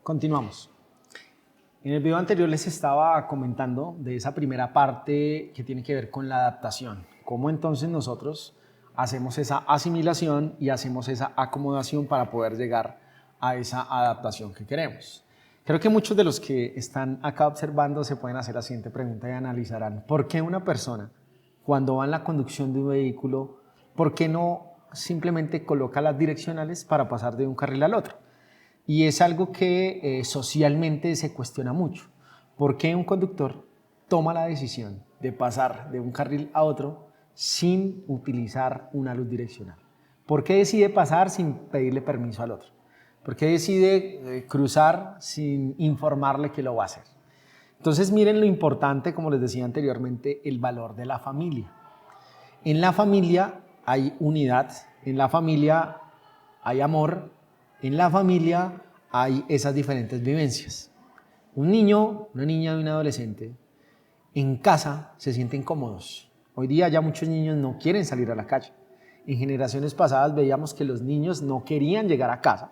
Continuamos. En el video anterior les estaba comentando de esa primera parte que tiene que ver con la adaptación. Cómo entonces nosotros hacemos esa asimilación y hacemos esa acomodación para poder llegar a esa adaptación que queremos. Creo que muchos de los que están acá observando se pueden hacer la siguiente pregunta y analizarán ¿por qué una persona cuando va en la conducción de un vehículo, por qué no simplemente coloca las direccionales para pasar de un carril al otro? Y es algo que socialmente se cuestiona mucho. ¿Por qué un conductor toma la decisión de pasar de un carril a otro sin utilizar una luz direccional? ¿Por qué decide pasar sin pedirle permiso al otro? ¿Por qué decide cruzar sin informarle que lo va a hacer? Entonces miren lo importante, como les decía anteriormente, el valor de la familia. En la familia hay unidad, en la familia hay amor, en la familia hay esas diferentes vivencias. Un niño, una niña y un adolescente en casa se sienten cómodos. Hoy día ya muchos niños no quieren salir a la calle. En generaciones pasadas veíamos que los niños no querían llegar a casa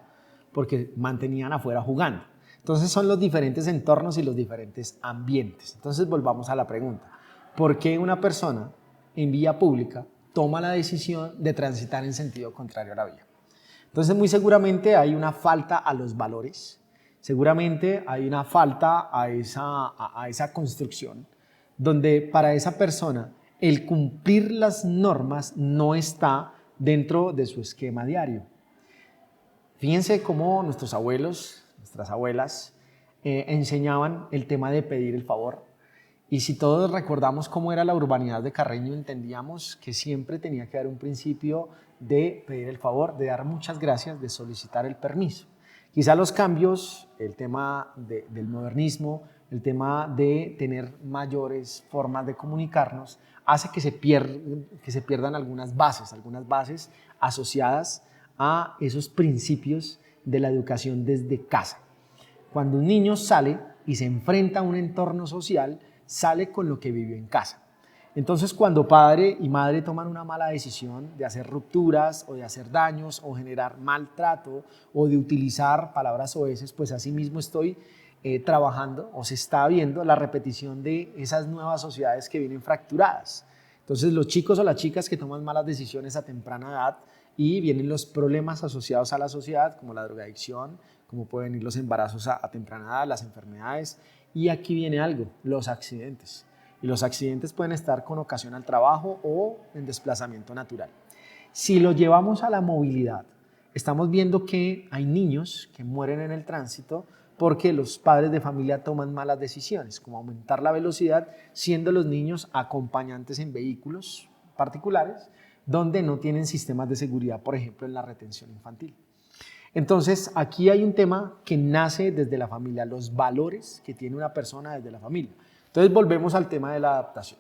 porque mantenían afuera jugando. Entonces son los diferentes entornos y los diferentes ambientes. Entonces volvamos a la pregunta. ¿Por qué una persona en vía pública toma la decisión de transitar en sentido contrario a la vía? Entonces muy seguramente hay una falta a los valores, seguramente hay una falta a esa construcción, donde para esa persona el cumplir las normas no está dentro de su esquema diario. Fíjense cómo nuestros abuelos, nuestras abuelas enseñaban el tema de pedir el favor. Y si todos recordamos cómo era la urbanidad de Carreño, entendíamos que siempre tenía que haber un principio de pedir el favor, de dar muchas gracias, de solicitar el permiso. Quizá los cambios, el tema del modernismo, el tema de tener mayores formas de comunicarnos, hace que se pierdan algunas bases asociadas a esos principios de la educación desde casa. Cuando un niño sale y se enfrenta a un entorno social, sale con lo que vivió en casa. Entonces, cuando padre y madre toman una mala decisión de hacer rupturas o de hacer daños o generar maltrato o de utilizar palabras soeces, pues así mismo estoy trabajando o se está viendo la repetición de esas nuevas sociedades que vienen fracturadas. Entonces, los chicos o las chicas que toman malas decisiones a temprana edad y vienen los problemas asociados a la sociedad, como la drogadicción, como pueden ir los embarazos a temprana edad, las enfermedades. Y aquí viene algo, los accidentes. Y los accidentes pueden estar con ocasión al trabajo o en desplazamiento natural. Si lo llevamos a la movilidad, estamos viendo que hay niños que mueren en el tránsito porque los padres de familia toman malas decisiones, como aumentar la velocidad, siendo los niños acompañantes en vehículos particulares, donde no tienen sistemas de seguridad, por ejemplo, en la retención infantil. Entonces, aquí hay un tema que nace desde la familia, los valores que tiene una persona desde la familia. Entonces, volvemos al tema de la adaptación.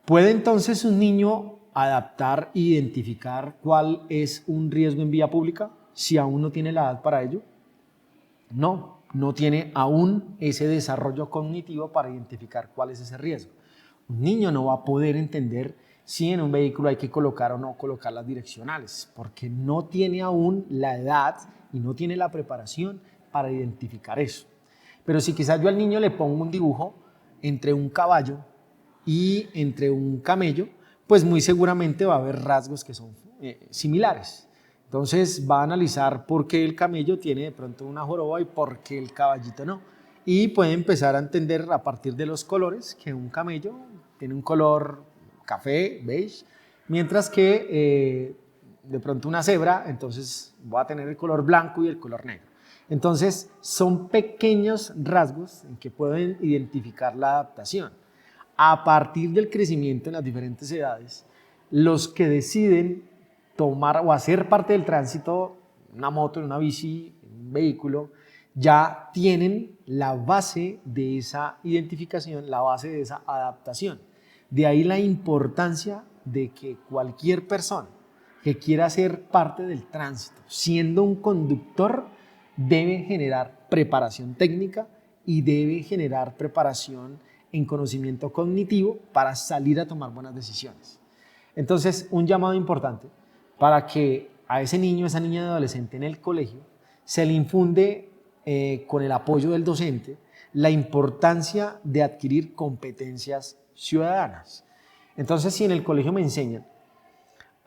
¿Puede entonces un niño adaptar e identificar cuál es un riesgo en vía pública si aún no tiene la edad para ello? No tiene aún ese desarrollo cognitivo para identificar cuál es ese riesgo. Un niño no va a poder entender si en un vehículo hay que colocar o no colocar las direccionales, porque no tiene aún la edad y no tiene la preparación para identificar eso. Pero si quizás yo al niño le pongo un dibujo entre un caballo y entre un camello, pues muy seguramente va a haber rasgos que son similares. Entonces va a analizar por qué el camello tiene de pronto una joroba y por qué el caballito no. Y puede empezar a entender a partir de los colores que un camello tiene un color café, beige, mientras que de pronto una cebra, entonces va a tener el color blanco y el color negro. Entonces son pequeños rasgos en que pueden identificar la adaptación. A partir del crecimiento en las diferentes edades, los que deciden tomar o hacer parte del tránsito, una moto, una bici, un vehículo, ya tienen la base de esa identificación, la base de esa adaptación. De ahí la importancia de que cualquier persona que quiera ser parte del tránsito, siendo un conductor, debe generar preparación técnica y debe generar preparación en conocimiento cognitivo para salir a tomar buenas decisiones. Entonces, un llamado importante para que a ese niño, esa niña de adolescente en el colegio, se le infunde con el apoyo del docente, la importancia de adquirir competencias ciudadanas. Entonces, si en el colegio me enseñan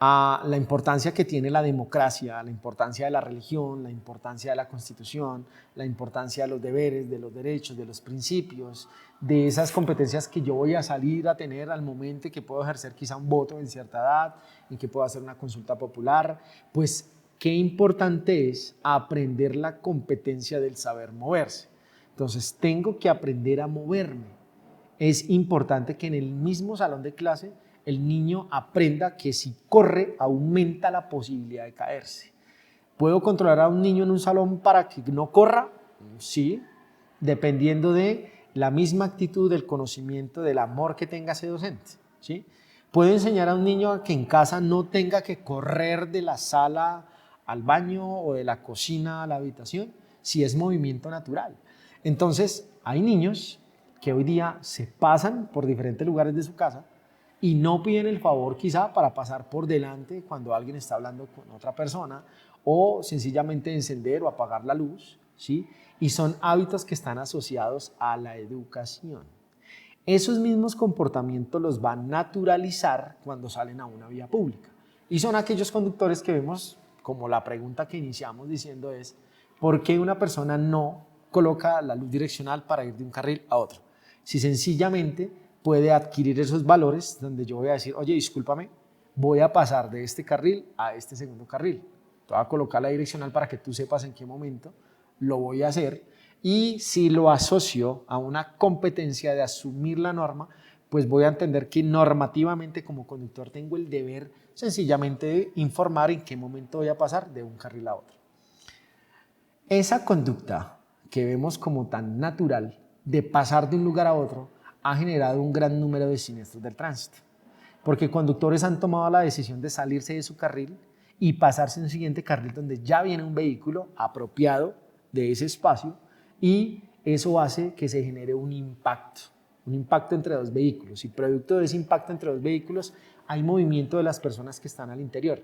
a la importancia que tiene la democracia, la importancia de la religión, la importancia de la Constitución, la importancia de los deberes, de los derechos, de los principios, de esas competencias que yo voy a salir a tener al momento en que puedo ejercer quizá un voto en cierta edad, en que puedo hacer una consulta popular, pues qué importante es aprender la competencia del saber moverse. Entonces tengo que aprender a moverme. Es importante que en el mismo salón de clase el niño aprenda que si corre aumenta la posibilidad de caerse. ¿Puedo controlar a un niño en un salón para que no corra? Sí, dependiendo de la misma actitud, del conocimiento, del amor que tenga ese docente. ¿Sí? ¿Puedo enseñar a un niño a que en casa no tenga que correr de la sala al baño o de la cocina a la habitación? Si es movimiento natural. Entonces, hay niños que hoy día se pasan por diferentes lugares de su casa y no piden el favor quizá para pasar por delante cuando alguien está hablando con otra persona o sencillamente encender o apagar la luz, ¿sí? Y son hábitos que están asociados a la educación. Esos mismos comportamientos los van a naturalizar cuando salen a una vía pública. Y son aquellos conductores que vemos, como la pregunta que iniciamos diciendo es, ¿por qué una persona no coloca la luz direccional para ir de un carril a otro? Si sencillamente puede adquirir esos valores donde yo voy a decir, oye, discúlpame, voy a pasar de este carril a este segundo carril. Te voy a colocar la direccional para que tú sepas en qué momento lo voy a hacer. Y si lo asocio a una competencia de asumir la norma, pues voy a entender que normativamente como conductor tengo el deber sencillamente de informar en qué momento voy a pasar de un carril a otro. Esa conducta que vemos como tan natural de pasar de un lugar a otro ha generado un gran número de siniestros del tránsito, porque conductores han tomado la decisión de salirse de su carril y pasarse a un siguiente carril donde ya viene un vehículo apropiado de ese espacio y eso hace que se genere un impacto entre dos vehículos y producto de ese impacto entre dos vehículos hay movimiento de las personas que están al interior.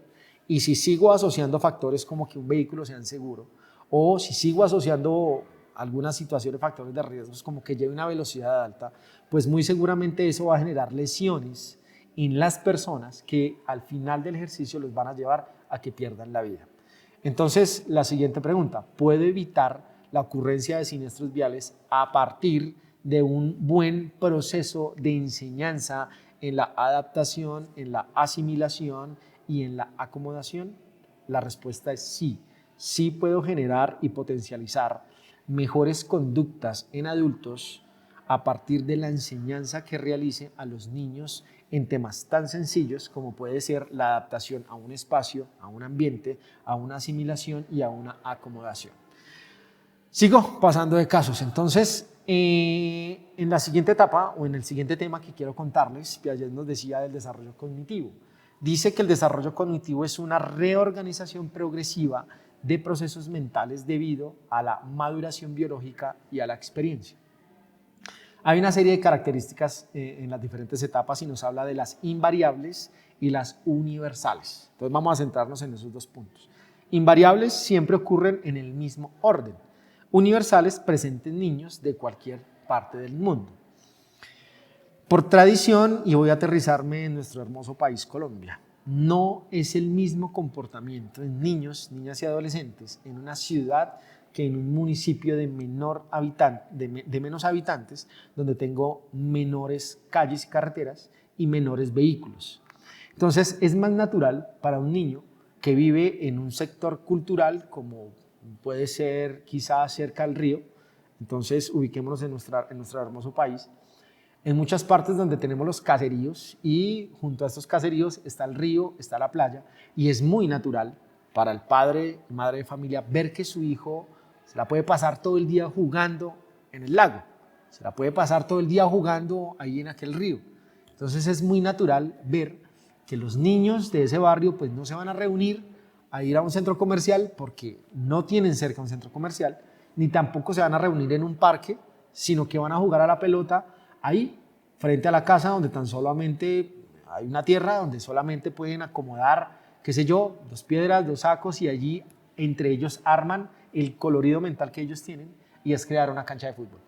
Y si sigo asociando factores como que un vehículo sea inseguro o si sigo asociando algunas situaciones, factores de riesgos como que lleve una velocidad alta, pues muy seguramente eso va a generar lesiones en las personas que al final del ejercicio los van a llevar a que pierdan la vida. Entonces, la siguiente pregunta, ¿puedo evitar la ocurrencia de siniestros viales a partir de un buen proceso de enseñanza en la adaptación, en la asimilación y en la acomodación? La respuesta es sí. Sí puedo generar y potencializar mejores conductas en adultos a partir de la enseñanza que realice a los niños en temas tan sencillos como puede ser la adaptación a un espacio, a un ambiente, a una asimilación y a una acomodación. Sigo pasando de casos. Entonces, en la siguiente etapa o en el siguiente tema que quiero contarles, Piaget nos decía del desarrollo cognitivo. Dice que el desarrollo cognitivo es una reorganización progresiva de procesos mentales debido a la maduración biológica y a la experiencia. Hay una serie de características en las diferentes etapas y nos habla de las invariables y las universales. Entonces vamos a centrarnos en esos dos puntos. Invariables siempre ocurren en el mismo orden. Universales presentes en niños de cualquier parte del mundo. Por tradición, y voy a aterrizarme en nuestro hermoso país Colombia, no es el mismo comportamiento en niños, niñas y adolescentes en una ciudad que en un municipio de menos habitantes, donde tengo menores calles y carreteras y menores vehículos. Entonces, es más natural para un niño que vive en un sector cultural como puede ser quizás cerca del río, entonces ubiquémonos en nuestro hermoso país, en muchas partes donde tenemos los caseríos y junto a estos caseríos está el río, está la playa y es muy natural para el padre y madre de familia ver que su hijo se la puede pasar todo el día jugando en el lago, se la puede pasar todo el día jugando ahí en aquel río. Entonces es muy natural ver que los niños de ese barrio pues no se van a reunir a ir a un centro comercial porque no tienen cerca un centro comercial, ni tampoco se van a reunir en un parque, sino que van a jugar a la pelota ahí, frente a la casa donde tan solamente hay una tierra, donde solamente pueden acomodar, qué sé yo, 2 piedras, 2 sacos y allí entre ellos arman el colorido mental que ellos tienen y es crear una cancha de fútbol.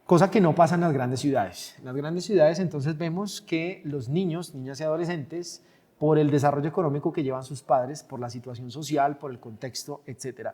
Cosa que no pasa en las grandes ciudades. En las grandes ciudades entonces vemos que los niños, niñas y adolescentes, por el desarrollo económico que llevan sus padres, por la situación social, por el contexto, etc.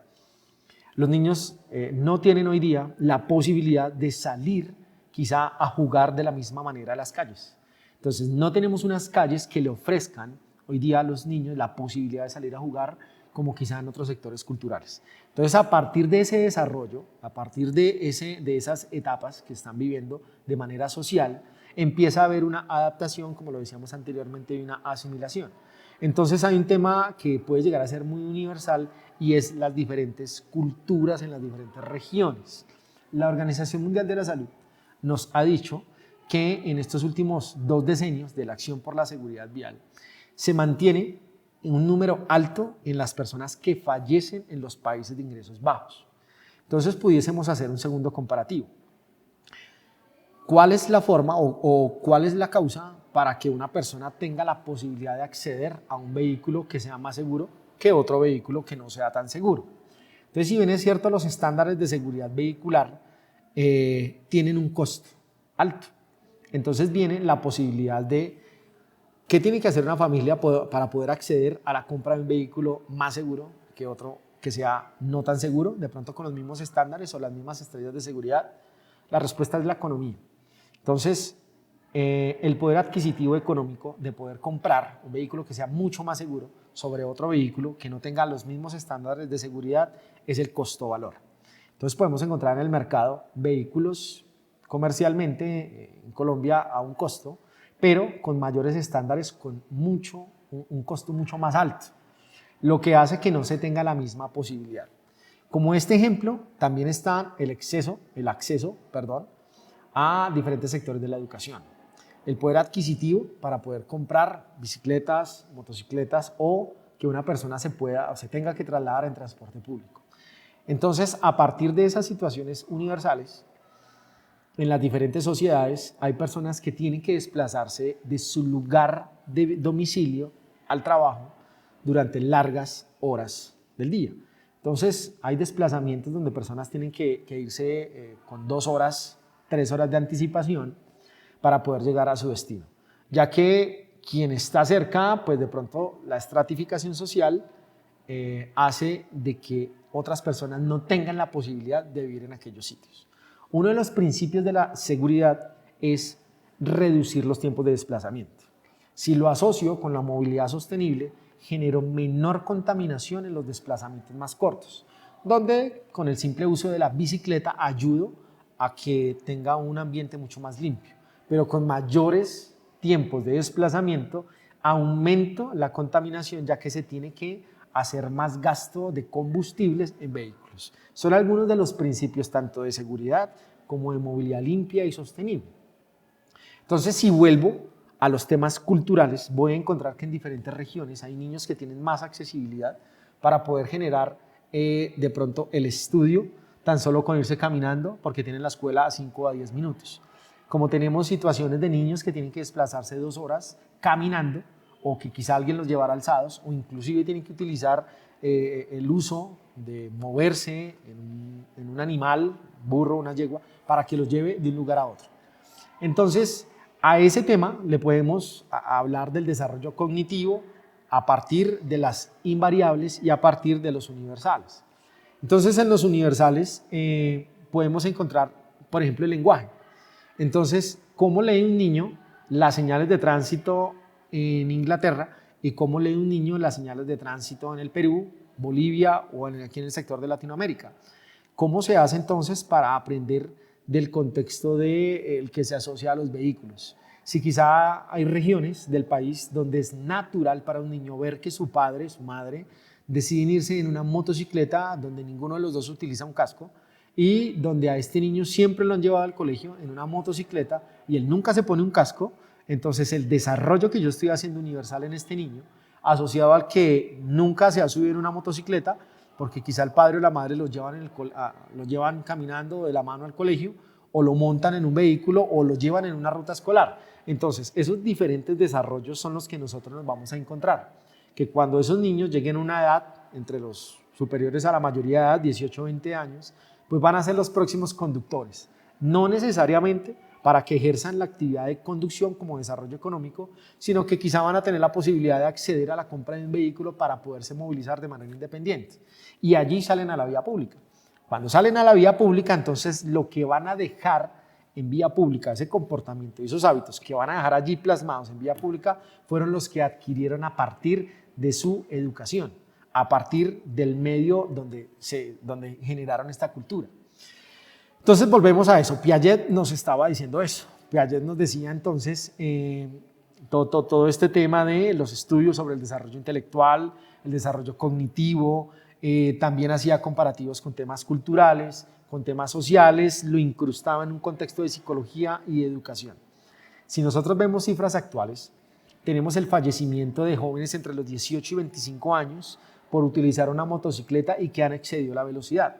Los niños no tienen hoy día la posibilidad de salir quizá a jugar de la misma manera a las calles. Entonces no tenemos unas calles que le ofrezcan hoy día a los niños la posibilidad de salir a jugar como quizá en otros sectores culturales. Entonces, a partir de ese desarrollo, a partir de esas etapas que están viviendo de manera social, empieza a haber una adaptación, como lo decíamos anteriormente, y una asimilación. Entonces, hay un tema que puede llegar a ser muy universal y es las diferentes culturas en las diferentes regiones. La Organización Mundial de la Salud nos ha dicho que en estos últimos 2 decenios de la acción por la seguridad vial se mantiene un número alto en las personas que fallecen en los países de ingresos bajos. Entonces pudiésemos hacer un segundo comparativo. ¿Cuál es la forma o cuál es la causa para que una persona tenga la posibilidad de acceder a un vehículo que sea más seguro que otro vehículo que no sea tan seguro? Entonces, si bien es cierto, los estándares de seguridad vehicular tienen un costo alto. Entonces viene la posibilidad de ¿qué tiene que hacer una familia para poder acceder a la compra de un vehículo más seguro que otro que sea no tan seguro, de pronto con los mismos estándares o las mismas estrellas de seguridad? La respuesta es la economía. Entonces, el poder adquisitivo económico de poder comprar un vehículo que sea mucho más seguro sobre otro vehículo que no tenga los mismos estándares de seguridad es el costo-valor. Entonces, podemos encontrar en el mercado vehículos comercialmente en Colombia a un costo, pero con mayores estándares, con un costo mucho más alto, lo que hace que no se tenga la misma posibilidad. Como este ejemplo, también está el acceso, a diferentes sectores de la educación. El poder adquisitivo para poder comprar bicicletas, motocicletas o que una persona se tenga que trasladar en transporte público. Entonces, a partir de esas situaciones universales, en las diferentes sociedades hay personas que tienen que desplazarse de su lugar de domicilio al trabajo durante largas horas del día. Entonces hay desplazamientos donde personas tienen que irse con 2 horas, 3 horas de anticipación para poder llegar a su destino, ya que quien está cerca, pues de pronto la estratificación social hace de que otras personas no tengan la posibilidad de vivir en aquellos sitios. Uno de los principios de la seguridad es reducir los tiempos de desplazamiento. Si lo asocio con la movilidad sostenible, genero menor contaminación en los desplazamientos más cortos, donde con el simple uso de la bicicleta ayudo a que tenga un ambiente mucho más limpio, pero con mayores tiempos de desplazamiento aumento la contaminación, ya que se tiene que hacer más gasto de combustibles en vehículos. Son algunos de los principios tanto de seguridad como de movilidad limpia y sostenible. Entonces, si vuelvo a los temas culturales, voy a encontrar que en diferentes regiones hay niños que tienen más accesibilidad para poder generar de pronto el estudio tan solo con irse caminando, porque tienen la escuela a 5 a 10 minutos. Como tenemos situaciones de niños que tienen que desplazarse 2 horas caminando, o que quizá alguien los llevara alzados, o inclusive tienen que utilizar el uso de moverse en un animal, burro, una yegua, para que los lleve de un lugar a otro. Entonces, a ese tema le podemos hablar del desarrollo cognitivo a partir de las invariables y a partir de los universales. Entonces, en los universales podemos encontrar, por ejemplo, el lenguaje. Entonces, ¿cómo lee un niño las señales de tránsito en Inglaterra y cómo lee un niño las señales de tránsito en el Perú, Bolivia o aquí en el sector de Latinoamérica? ¿Cómo se hace entonces para aprender del contexto del que se asocia a los vehículos? Si quizá hay regiones del país donde es natural para un niño ver que su padre, su madre, deciden irse en una motocicleta donde ninguno de los dos utiliza un casco y donde a este niño siempre lo han llevado al colegio en una motocicleta y él nunca se pone un casco. Entonces el desarrollo que yo estoy haciendo universal en este niño, asociado al que nunca se ha subido en una motocicleta, porque quizá el padre o la madre lo llevan caminando de la mano al colegio, o lo montan en un vehículo, o lo llevan en una ruta escolar. Entonces esos diferentes desarrollos son los que nosotros nos vamos a encontrar, que cuando esos niños lleguen a una edad entre los superiores a la mayoría de edad, 18 o 20 años, pues van a ser los próximos conductores. No necesariamente para que ejerzan la actividad de conducción como desarrollo económico, sino que quizá van a tener la posibilidad de acceder a la compra de un vehículo para poderse movilizar de manera independiente. Y allí salen a la vía pública. Cuando salen a la vía pública, entonces lo que van a dejar en vía pública, ese comportamiento y esos hábitos que van a dejar allí plasmados en vía pública, fueron los que adquirieron a partir de su educación, a partir del medio donde generaron esta cultura. Entonces volvemos a eso. Piaget nos estaba diciendo eso. Piaget nos decía entonces todo este tema de los estudios sobre el desarrollo intelectual, el desarrollo cognitivo, también hacía comparativos con temas culturales, con temas sociales, lo incrustaba en un contexto de psicología y de educación. Si nosotros vemos cifras actuales, tenemos el fallecimiento de jóvenes entre los 18 y 25 años por utilizar una motocicleta y que han excedido la velocidad,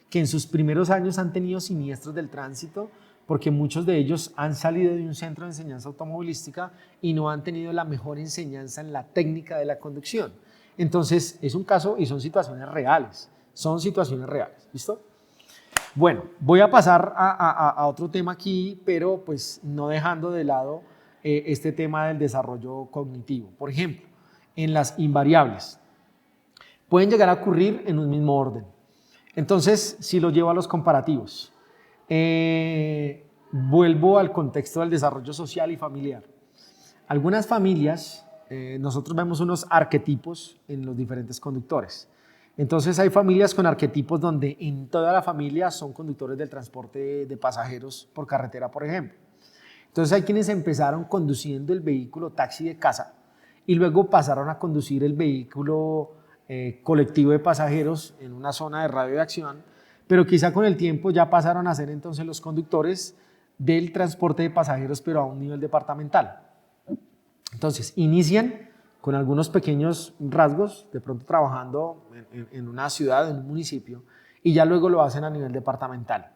que en sus primeros años han tenido siniestros del tránsito porque muchos de ellos han salido de un centro de enseñanza automovilística y no han tenido la mejor enseñanza en la técnica de la conducción. Entonces, es un caso y son situaciones reales, ¿listo? Bueno, voy a pasar a otro tema aquí, pero pues no dejando de lado este tema del desarrollo cognitivo. Por ejemplo, en las invariables, pueden llegar a ocurrir en un mismo orden. Entonces, si lo llevo a los comparativos, vuelvo al contexto del desarrollo social y familiar. Algunas familias, nosotros vemos unos arquetipos en los diferentes conductores. Entonces hay familias con arquetipos donde en toda la familia son conductores del transporte de pasajeros por carretera, por ejemplo. Entonces hay quienes empezaron conduciendo el vehículo taxi de casa y luego pasaron a conducir el vehículo colectivo de pasajeros en una zona de radio de acción, pero quizá con el tiempo ya pasaron a ser entonces los conductores del transporte de pasajeros, pero a un nivel departamental. Entonces inician con algunos pequeños rasgos, de pronto trabajando en una ciudad, en un municipio, y ya luego lo hacen a nivel departamental.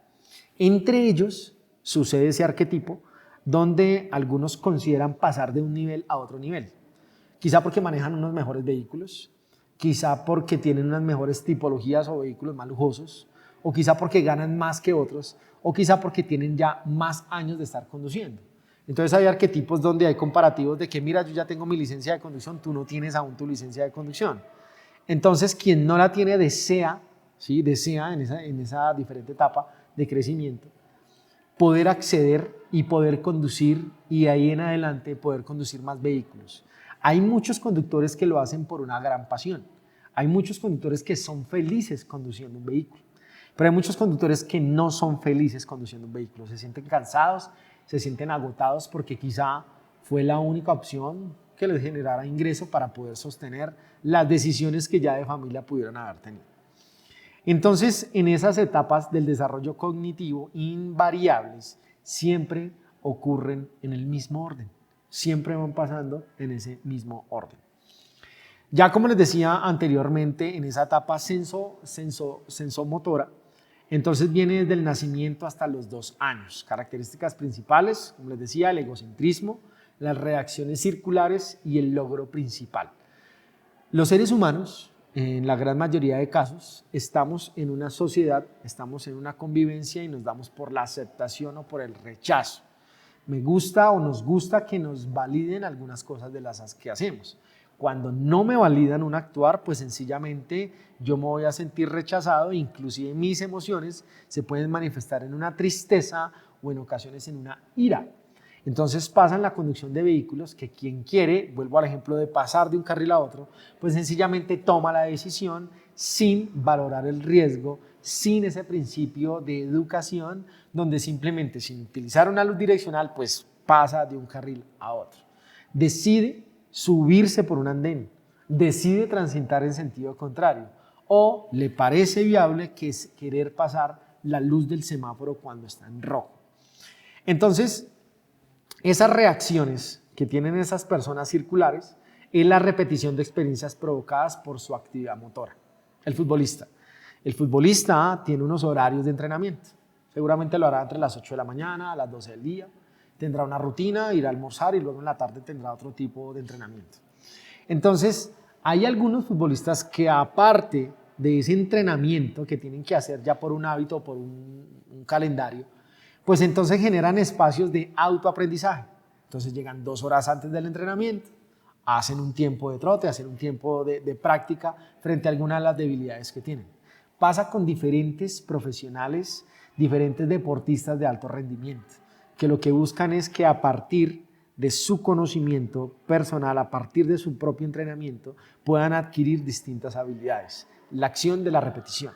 Entre ellos sucede ese arquetipo donde algunos consideran pasar de un nivel a otro nivel. Quizá porque manejan unos mejores vehículos, quizá porque tienen unas mejores tipologías o vehículos más lujosos, o quizá porque ganan más que otros, o quizá porque tienen ya más años de estar conduciendo. Entonces hay arquetipos donde hay comparativos de que mira, yo ya tengo mi licencia de conducción, tú no tienes aún tu licencia de conducción. Entonces quien no la tiene desea, ¿sí? Desea en esa diferente etapa de crecimiento, poder acceder y poder conducir y de ahí en adelante poder conducir más vehículos. Hay muchos conductores que lo hacen por una gran pasión. Hay muchos conductores que son felices conduciendo un vehículo, pero hay muchos conductores que no son felices conduciendo un vehículo. Se sienten cansados, se sienten agotados porque quizá fue la única opción que les generara ingreso para poder sostener las decisiones que ya de familia pudieran haber tenido. Entonces, en esas etapas del desarrollo cognitivo invariables siempre ocurren en el mismo orden, siempre van pasando en ese mismo orden. Ya como les decía anteriormente, en esa etapa sensomotora, entonces viene desde el nacimiento hasta los 2 años. Características principales, como les decía, el egocentrismo, las reacciones circulares y el logro principal. Los seres humanos, en la gran mayoría de casos, estamos en una sociedad, estamos en una convivencia y nos damos por la aceptación o por el rechazo. Me gusta o nos gusta que nos validen algunas cosas de las que hacemos. Cuando no me validan un actuar, pues sencillamente yo me voy a sentir rechazado, inclusive mis emociones se pueden manifestar en una tristeza o en ocasiones en una ira. Entonces pasa en la conducción de vehículos que quien quiere, vuelvo al ejemplo de pasar de un carril a otro, pues sencillamente toma la decisión sin valorar el riesgo, sin ese principio de educación, donde simplemente sin utilizar una luz direccional, pues pasa de un carril a otro. Decide subirse por un andén, decide transitar en sentido contrario o le parece viable que es querer pasar la luz del semáforo cuando está en rojo. Entonces, esas reacciones que tienen esas personas circulares es la repetición de experiencias provocadas por su actividad motora. El futbolista tiene unos horarios de entrenamiento. Seguramente lo hará entre las 8 de la mañana a las 12 del día. Tendrá una rutina, irá a almorzar y luego en la tarde tendrá otro tipo de entrenamiento. Entonces, hay algunos futbolistas que aparte de ese entrenamiento que tienen que hacer ya por un hábito o por un calendario, pues entonces generan espacios de autoaprendizaje. Entonces llegan 2 horas antes del entrenamiento, hacen un tiempo de trote, hacen un tiempo de práctica frente a algunas de las debilidades que tienen. Pasa con diferentes profesionales, diferentes deportistas de alto rendimiento, que lo que buscan es que a partir de su conocimiento personal, a partir de su propio entrenamiento, puedan adquirir distintas habilidades. La acción de la repetición.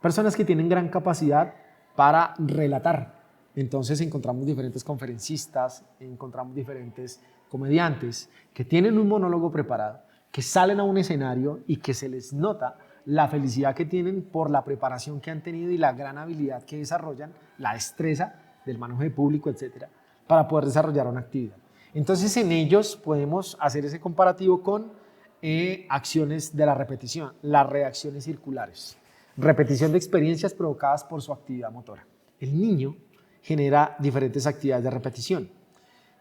Personas que tienen gran capacidad para relatar. Entonces encontramos diferentes conferencistas, encontramos diferentes comediantes que tienen un monólogo preparado, que salen a un escenario y que se les nota la felicidad que tienen por la preparación que han tenido y la gran habilidad que desarrollan, la destreza del manejo de público, etcétera, para poder desarrollar una actividad. Entonces en ellos podemos hacer ese comparativo con acciones de la repetición, las reacciones circulares, repetición de experiencias provocadas por su actividad motora. El niño genera diferentes actividades de repetición.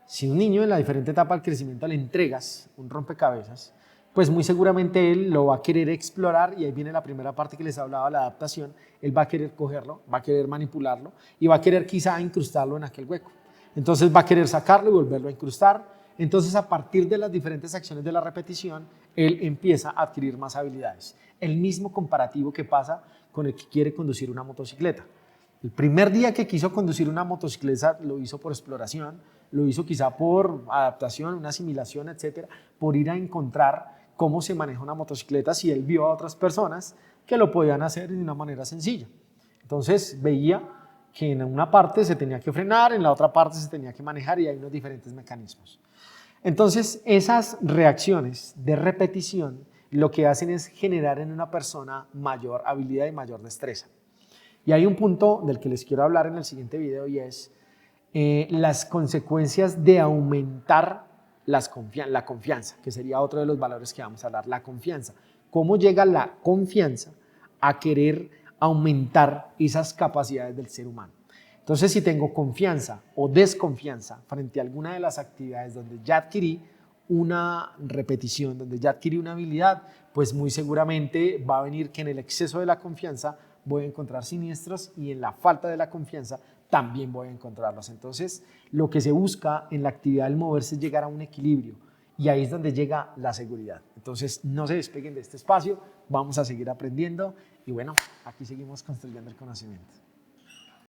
Si un niño en la diferente etapa del crecimiento le entregas un rompecabezas, pues muy seguramente él lo va a querer explorar y ahí viene la primera parte que les hablaba, la adaptación. Él va a querer cogerlo, va a querer manipularlo y va a querer quizá incrustarlo en aquel hueco. Entonces va a querer sacarlo y volverlo a incrustar. Entonces a partir de las diferentes acciones de la repetición, él empieza a adquirir más habilidades. El mismo comparativo que pasa con el que quiere conducir una motocicleta. El primer día que quiso conducir una motocicleta lo hizo por exploración, lo hizo quizá por adaptación, una asimilación, etcétera, por ir a encontrar cómo se maneja una motocicleta si él vio a otras personas que lo podían hacer de una manera sencilla. Entonces veía que en una parte se tenía que frenar, en la otra parte se tenía que manejar y hay unos diferentes mecanismos. Entonces esas reacciones de repetición lo que hacen es generar en una persona mayor habilidad y mayor destreza. Y hay un punto del que les quiero hablar en el siguiente video y es las consecuencias de aumentar la confianza, que sería otro de los valores que vamos a hablar, la confianza. ¿Cómo llega la confianza a querer aumentar esas capacidades del ser humano? Entonces, si tengo confianza o desconfianza frente a alguna de las actividades donde ya adquirí una repetición, donde ya adquirí una habilidad, pues muy seguramente va a venir que en el exceso de la confianza voy a encontrar siniestros y en la falta de la confianza también voy a encontrarlos. Entonces, lo que se busca en la actividad del moverse es llegar a un equilibrio y ahí es donde llega la seguridad. Entonces, no se despeguen de este espacio, vamos a seguir aprendiendo y bueno, aquí seguimos construyendo el conocimiento.